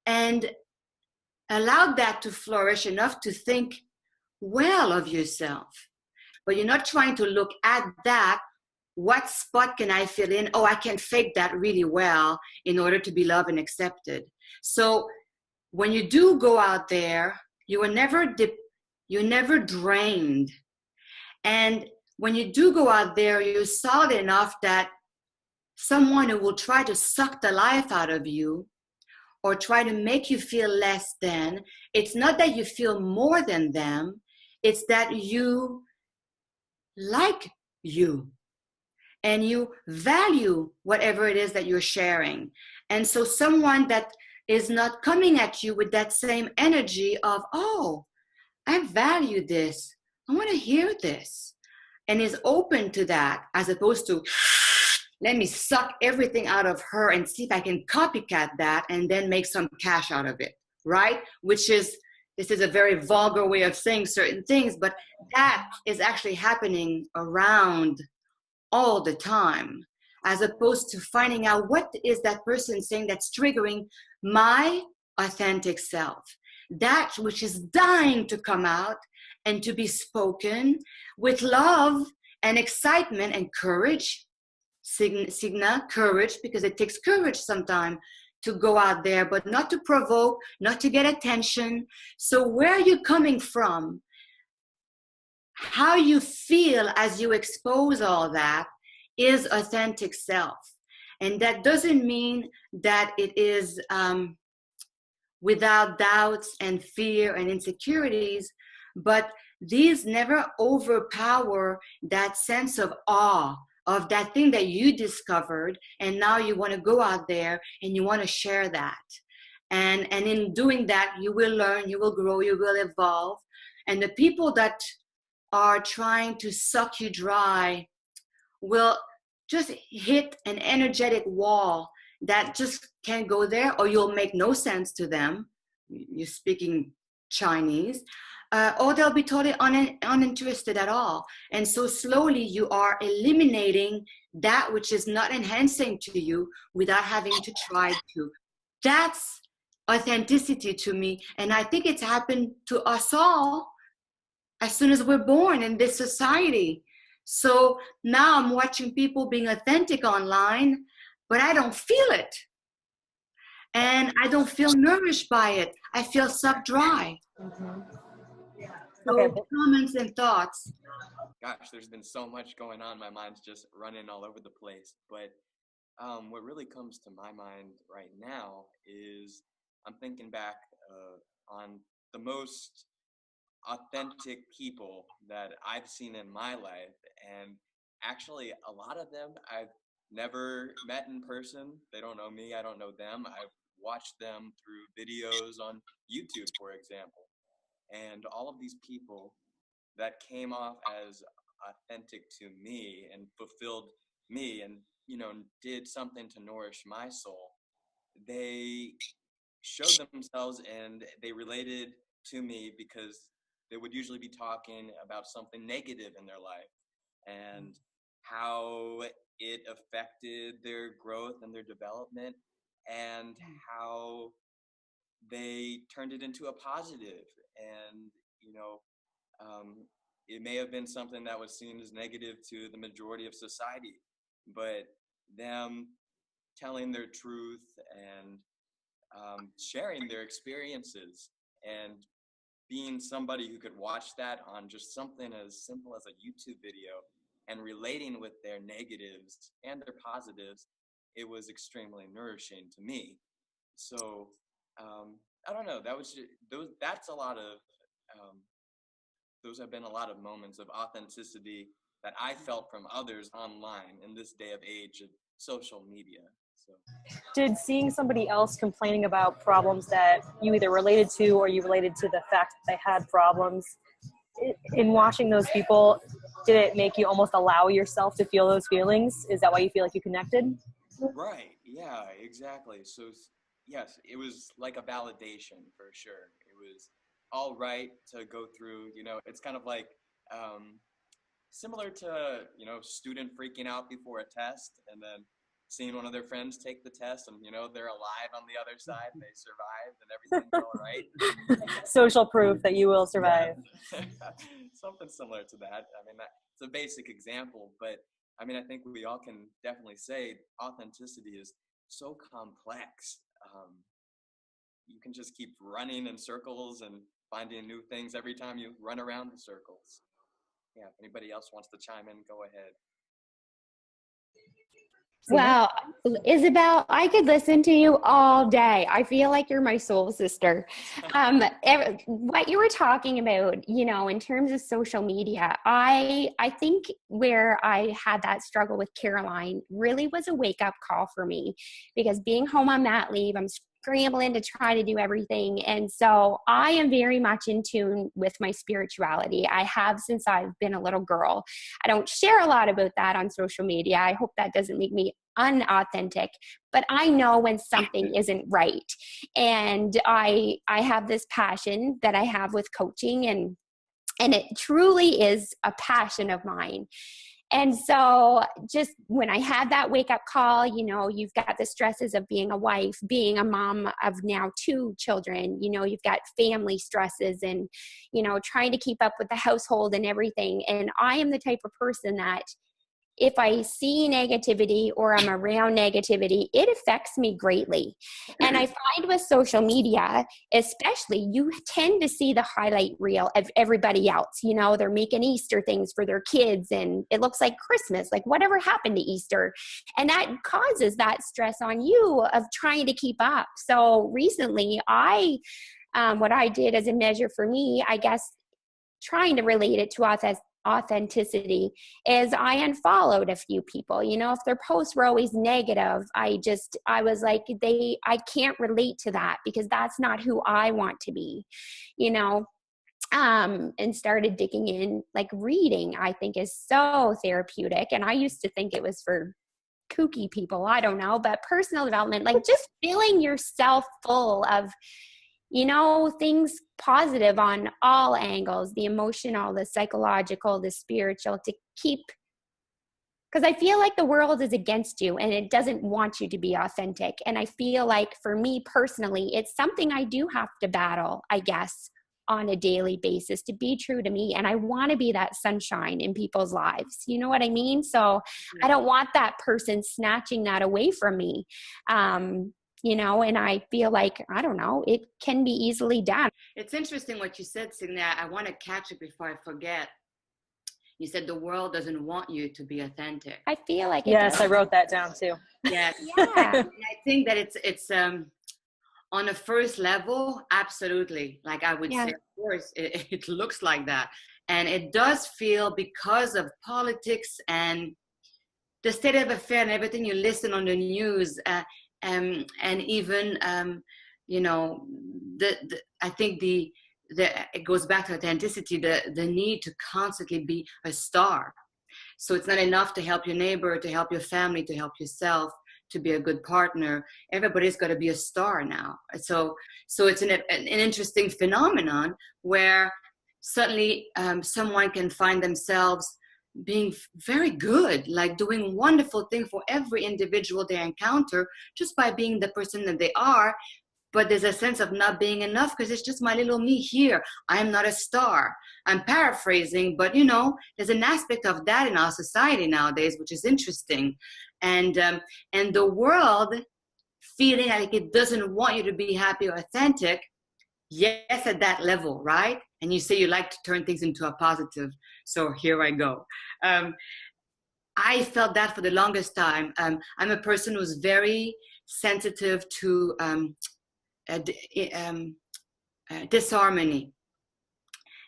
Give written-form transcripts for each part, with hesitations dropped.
and allow that to flourish enough to think well of yourself. But you're not trying to look at that. What spot can I fill in? Oh, I can fake that really well in order to be loved and accepted. So when you do go out there, you're never drained. And when you do go out there, you're solid enough that someone who will try to suck the life out of you or try to make you feel less than, it's not that you feel more than them, it's that you like you and you value whatever it is that you're sharing. And so someone that is not coming at you with that same energy of, oh, I value this, I want to hear this, and is open to that, as opposed to, let me suck everything out of her and see if I can copycat that and then make some cash out of it, right? Which is, this is a very vulgar way of saying certain things, but that is actually happening around all the time, as opposed to finding out what is that person saying that's triggering my authentic self, that which is dying to come out and to be spoken with love and excitement and courage. Signa, courage, because it takes courage sometimes to go out there, but not to provoke, not to get attention. So where are you coming from? How you feel as you expose all that is authentic self. And that doesn't mean that it is without doubts and fear and insecurities, but these never overpower that sense of awe of that thing that you discovered, and now you want to go out there and you want to share that. And in doing that, you will learn, you will grow, you will evolve. And the people that are trying to suck you dry will just hit an energetic wall that just can't go there, or you'll make no sense to them. You're speaking Chinese. Or they'll be totally uninterested at all. And so slowly you are eliminating that which is not enhancing to you without having to try to. That's authenticity to me. And I think it's happened to us all as soon as we're born in this society. So now I'm watching people being authentic online, but I don't feel it. And I don't feel nourished by it. I feel sucked dry. Mm-hmm. Okay. So comments and thoughts. Gosh, there's been so much going on. My mind's just running all over the place. But what really comes to my mind right now is I'm thinking back on the most authentic people that I've seen in my life. And actually, a lot of them I've never met in person. They don't know me, I don't know them. I've watched them through videos on YouTube, for example. And all of these people that came off as authentic to me and fulfilled me and, you know, did something to nourish my soul, they showed themselves and they related to me because they would usually be talking about something negative in their life and how it affected their growth and their development and how they turned it into a positive. And you know, it may have been something that was seen as negative to the majority of society, but them telling their truth and sharing their experiences and being somebody who could watch that on just something as simple as a YouTube video and relating with their negatives and their positives, it was extremely nourishing to me. So I don't know. That was just, those. That's a lot of those have been a lot of moments of authenticity that I felt from others online in this day of age of social media. So Did seeing somebody else complaining about problems that you either related to or you related to the fact that they had problems, in watching those people, did it make you almost allow yourself to feel those feelings? Is that why you feel like you connected? right, yeah, exactly. So yes, it was like a validation for sure. It was all right to go through. You know, it's kind of like similar to, you know, student freaking out before a test and then seeing one of their friends take the test and, they're alive on the other side and they survived and everything's all right. Social proof that you will survive. Yeah. Something similar to that. I mean, it's a basic example, but I mean, I think we all can definitely say authenticity is so complex. You can just keep running in circles and finding new things every time you run around the circles. Yeah, if anybody else wants to chime in, go ahead. Well, Isabel, I could listen to you all day. I feel like you're my soul sister. What you were talking about, in terms of social media, I think where I had that struggle with Caroline really was a wake-up call for me, because being home on mat leave, I'm scrambling to try to do everything. And so I am very much in tune with my spirituality. I have since I've been a little girl. I don't share a lot about that on social media. I hope that doesn't make me unauthentic, but I know when something isn't right. And I have this passion that I have with coaching, and it truly is a passion of mine. And so just when I had that wake up call, you've got the stresses of being a wife, being a mom of now 2 children, you've got family stresses and, trying to keep up with the household and everything. And I am the type of person that if I see negativity or I'm around negativity, it affects me greatly. And I find with social media, especially, you tend to see the highlight reel of everybody else. They're making Easter things for their kids and it looks like Christmas, like whatever happened to Easter. And that causes that stress on you of trying to keep up. So recently what I did as a measure for me, I guess, trying to relate it to authenticity, is I unfollowed a few people. If their posts were always negative, I was like, I can't relate to that because that's not who I want to be, and started digging in. Like reading, I think, is so therapeutic. And I used to think it was for kooky people, I don't know, but personal development, like just filling yourself full of things positive on all angles, the emotional, the psychological, the spiritual, to keep, because I feel like the world is against you and it doesn't want you to be authentic. And I feel like for me personally, it's something I do have to battle, I guess, on a daily basis to be true to me. And I want to be that sunshine in people's lives. You know what I mean? So I don't want that person snatching that away from me. And I feel like, I don't know, it can be easily done. It's interesting what you said, Signe. I want to catch it before I forget. You said the world doesn't want you to be authentic. I feel like yes, I wrote that down too. Yes. Yeah. And I think that it's on a first level, absolutely. Like I would say, of course, it looks like that. And it does feel, because of politics and the state of affairs and everything you listen on the news, and even I think it goes back to authenticity, the need to constantly be a star. So it's not enough to help your neighbor, to help your family, to help yourself, to be a good partner. Everybody's got to be a star now. So it's an interesting phenomenon where suddenly someone can find themselves being very good, like doing wonderful things for every individual they encounter just by being the person that they are. But there's a sense of not being enough because it's just my little me here. I'm not a star. I'm paraphrasing, but there's an aspect of that in our society nowadays, which is interesting. And the world feeling like it doesn't want you to be happy or authentic. Yes, at that level, right? And you say you like to turn things into a positive. So here I go. I felt that for the longest time. I'm a person who's very sensitive to disharmony.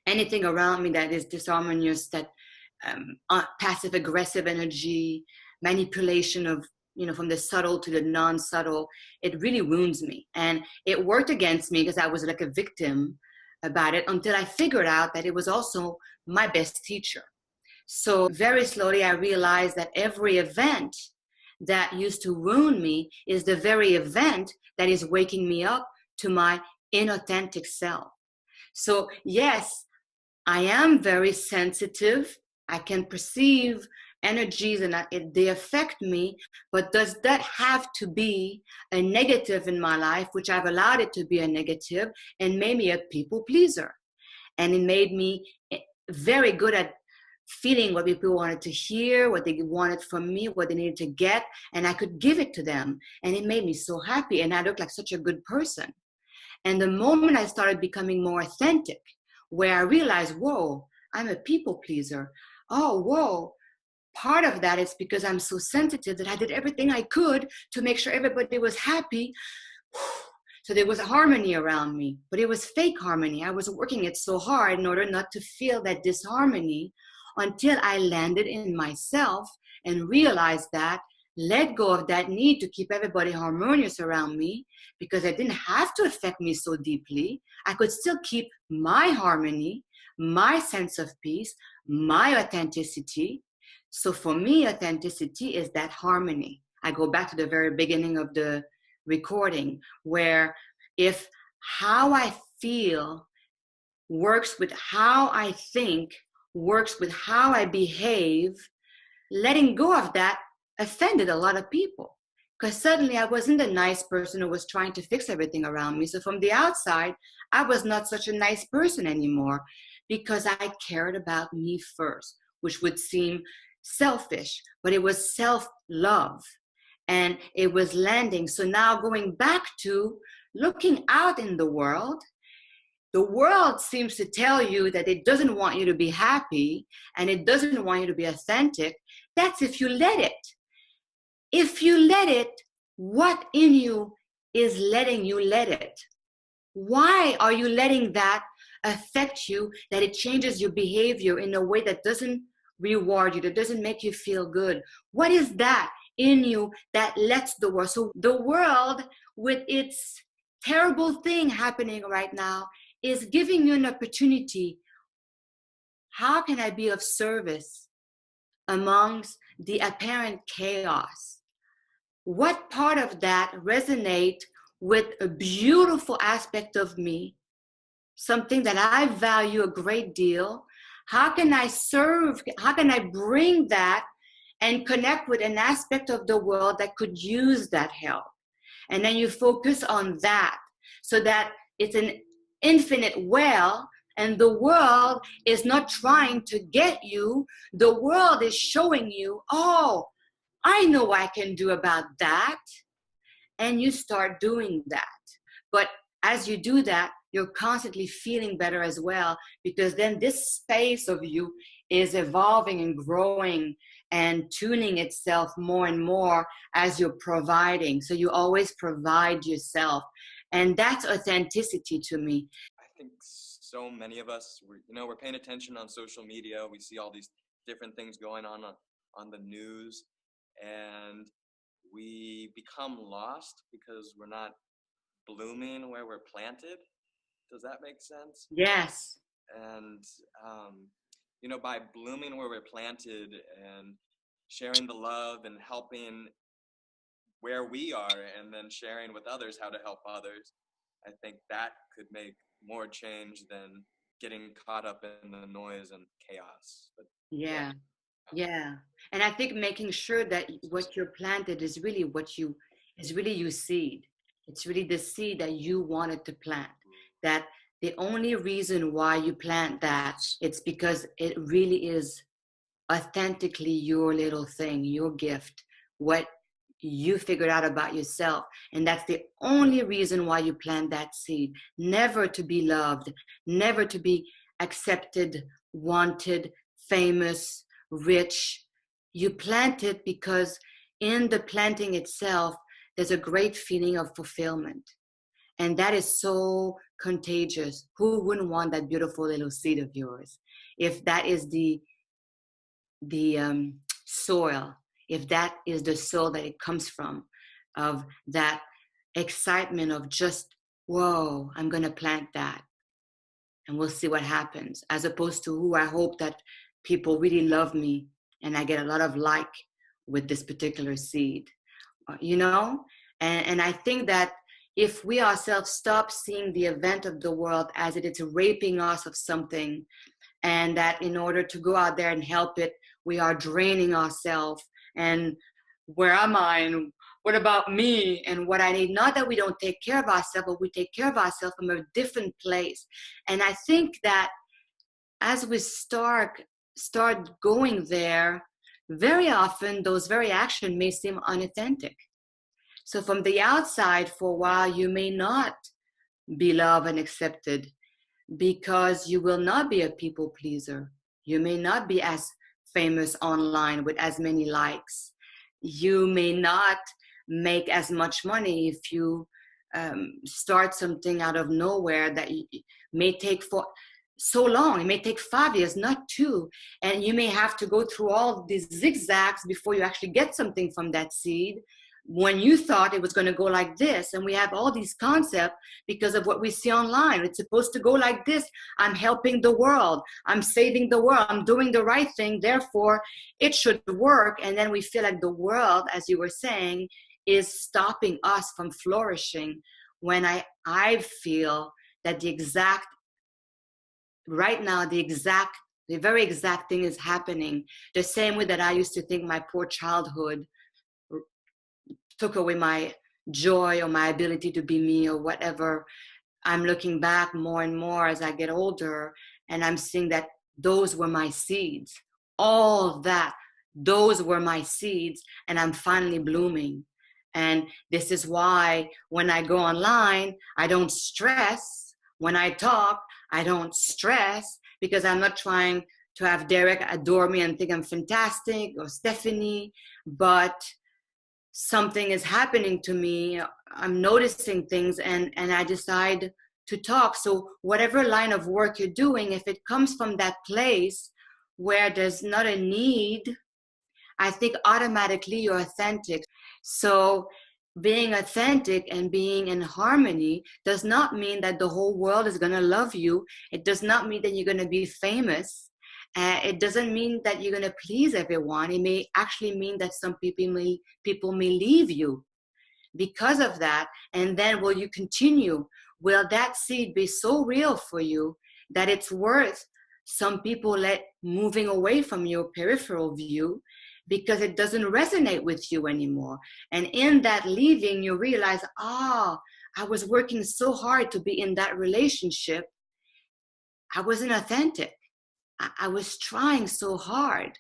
Anything around me that is disharmonious, that passive aggressive energy, manipulation of, from the subtle to the non-subtle, it really wounds me. And it worked against me because I was like a victim about it until I figured out that it was also my best teacher. So very slowly I realized that every event that used to wound me is the very event that is waking me up to my inauthentic self. So yes, I am very sensitive. I can perceive energies and they affect me, but does that have to be a negative in my life, which I've allowed it to be a negative and made me a people pleaser. And it made me very good at feeling what people wanted to hear, what they wanted from me, what they needed to get, and I could give it to them. And it made me so happy, and I looked like such a good person. And the moment I started becoming more authentic, where I realized, whoa, I'm a people pleaser. Oh, whoa. Part of that is because I'm so sensitive that I did everything I could to make sure everybody was happy. So there was a harmony around me, but it was fake harmony. I was working it so hard in order not to feel that disharmony until I landed in myself and realized that, let go of that need to keep everybody harmonious around me, because it didn't have to affect me so deeply. I could still keep my harmony, my sense of peace, my authenticity. So for me, authenticity is that harmony. I go back to the very beginning of the recording, where if how I feel works with how I think, works with how I behave, letting go of that offended a lot of people, because suddenly I wasn't a nice person who was trying to fix everything around me. So from the outside, I was not such a nice person anymore, because I cared about me first, which would seem selfish, but it was self-love, and it was landing. So now going back to looking out in the world seems to tell you that it doesn't want you to be happy and it doesn't want you to be authentic. That's if you let it. If you let it, what in you is letting you let it? Why are you letting that affect you, that it changes your behavior in a way that doesn't reward you, that doesn't make you feel good? What is that in you that lets the world? So the world, with its terrible thing happening right now, is giving you an opportunity. How can I be of service amongst the apparent chaos? What part of that resonate with a beautiful aspect of me, something that I value a great deal? How can I serve? How can I bring that and connect with an aspect of the world that could use that help? And then you focus on that, so that it's an infinite well, and the world is not trying to get you. The world is showing you, oh, I know what I can do about that. And you start doing that. But as you do that, you're constantly feeling better as well, because then this space of you is evolving and growing and tuning itself more and more as you're providing. So you always provide yourself. And that's authenticity to me. I think so many of us, we're paying attention on social media. We see all these different things going on the news, and we become lost because we're not blooming where we're planted. Does that make sense? Yes. And, by blooming where we're planted and sharing the love and helping where we are, and then sharing with others how to help others, I think that could make more change than getting caught up in the noise and chaos. But yeah. And I think making sure that what you're planted is really your seed. It's really the seed that you wanted to plant. That the only reason why you plant that, it's because it really is authentically your little thing, your gift, what you figured out about yourself. And that's the only reason why you plant that seed. Never to be loved, never to be accepted, wanted, famous, rich. You plant it because in the planting itself, there's a great feeling of fulfillment. And that is so contagious. Who wouldn't want that beautiful little seed of yours? If that is the soil, if that is the soul that it comes from, of that excitement of just, whoa, I'm going to plant that. And we'll see what happens. As opposed to, who I hope that people really love me and I get a lot of like with this particular seed, And I think that if we ourselves stop seeing the event of the world as it's raping us of something, and that in order to go out there and help it, we are draining ourselves. And where am I? And what about me? And what I need? Not that we don't take care of ourselves, but we take care of ourselves from a different place. And I think that as we start going there, very often those very actions may seem unauthentic. So from the outside, for a while, you may not be loved and accepted because you will not be a people pleaser. You may not be as famous online with as many likes. You may not make as much money if you start something out of nowhere that may take for so long. It may take 5 years, not 2. And you may have to go through all these zigzags before you actually get something from that seed when you thought it was going to go like this. And we have all these concepts because of what we see online. It's supposed to go like this. I'm helping the world. I'm saving the world. I'm doing the right thing. Therefore, it should work. And then we feel like the world, as you were saying, is stopping us from flourishing, when I feel that right now, the very exact thing is happening. The same way that I used to think my poor childhood took away my joy or my ability to be me or whatever. I'm looking back more and more as I get older, and I'm seeing that those were my seeds. All that, those were my seeds, and I'm finally blooming. And this is why when I go online, I don't stress. When I talk, I don't stress, because I'm not trying to have Derek adore me and think I'm fantastic, or Stephanie, but something is happening to me. I'm noticing things, and I decide to talk. So whatever line of work you're doing, if it comes from that place where there's not a need, I think automatically you're authentic. So being authentic and being in harmony does not mean that the whole world is going to love you. It does not mean that you're going to be famous. It doesn't mean that you're going to please everyone. It may actually mean that some people may leave you because of that. And then will you continue? Will that seed be so real for you that it's worth some people moving away from your peripheral view because it doesn't resonate with you anymore? And in that leaving, you realize, I was working so hard to be in that relationship. I wasn't authentic. I was trying so hard.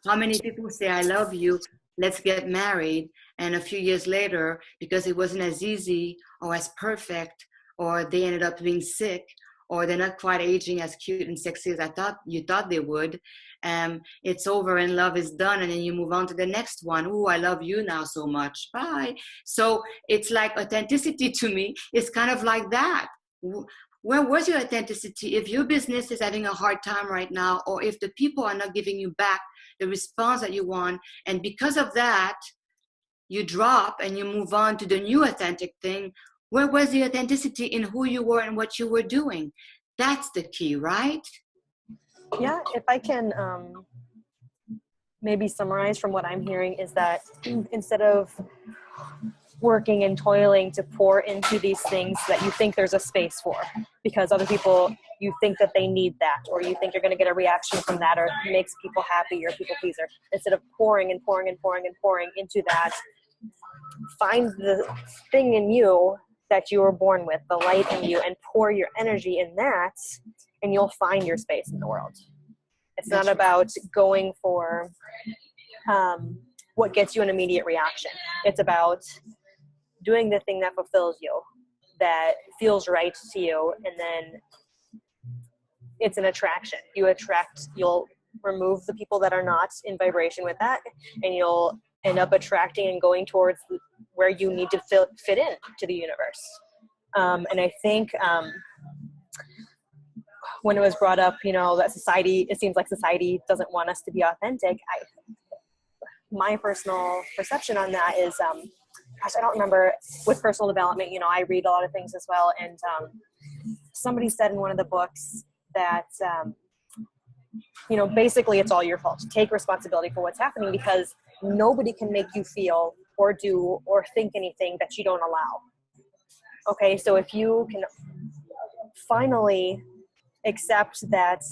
How many people say, I love you, let's get married, and a few years later, because it wasn't as easy or as perfect, or they ended up being sick, or they're not quite aging as cute and sexy as you thought they would, it's over and love is done, and then you move on to the next one. Ooh, I love you now so much. Bye. So it's like authenticity to me is kind of like that. Where was your authenticity? If your business is having a hard time right now, or if the people are not giving you back the response that you want, and because of that, you drop and you move on to the new authentic thing, where was the authenticity in who you were and what you were doing? That's the key, right? Yeah, if I can maybe summarize from what I'm hearing is that instead of working and toiling to pour into these things that you think there's a space for, because other people, you think that they need that, or you think you're going to get a reaction from that, or it makes people happy, you're a people pleaser. Instead of pouring and pouring and pouring and pouring into that, find the thing in you that you were born with, the light in you, and pour your energy in that, and you'll find your space in the world. It's not about going for what gets you an immediate reaction. It's about doing the thing that fulfills you, that feels right to you, and then it's an attraction. You'll remove the people that are not in vibration with that, and you'll end up attracting and going towards where you need to fit in to the universe. And I think when it was brought up, that society, it seems like society doesn't want us to be authentic. My personal perception on that is, I don't remember, with personal development, I read a lot of things as well. And somebody said in one of the books that, basically it's all your fault. Take responsibility for what's happening, because nobody can make you feel or do or think anything that you don't allow. Okay, so if you can finally accept that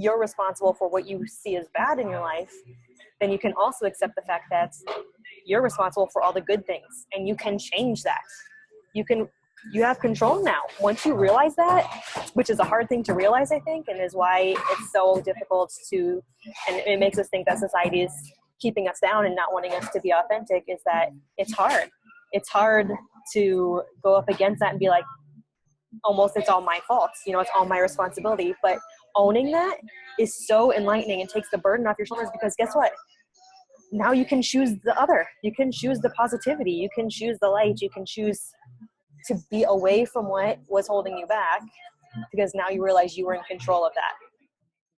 you're responsible for what you see as bad in your life, then you can also accept the fact that you're responsible for all the good things, and you can change that. You have control now. Once you realize that, which is a hard thing to realize, I think, and is why it's so difficult to, and it makes us think that society is keeping us down and not wanting us to be authentic, is that it's hard. It's hard to go up against that and be like, almost it's all my fault. It's all my responsibility. But owning that is so enlightening and takes the burden off your shoulders, because guess what? Now you can choose the other. You can choose the positivity. You can choose the light. You can choose to be away from what was holding you back, because now you realize you were in control of that.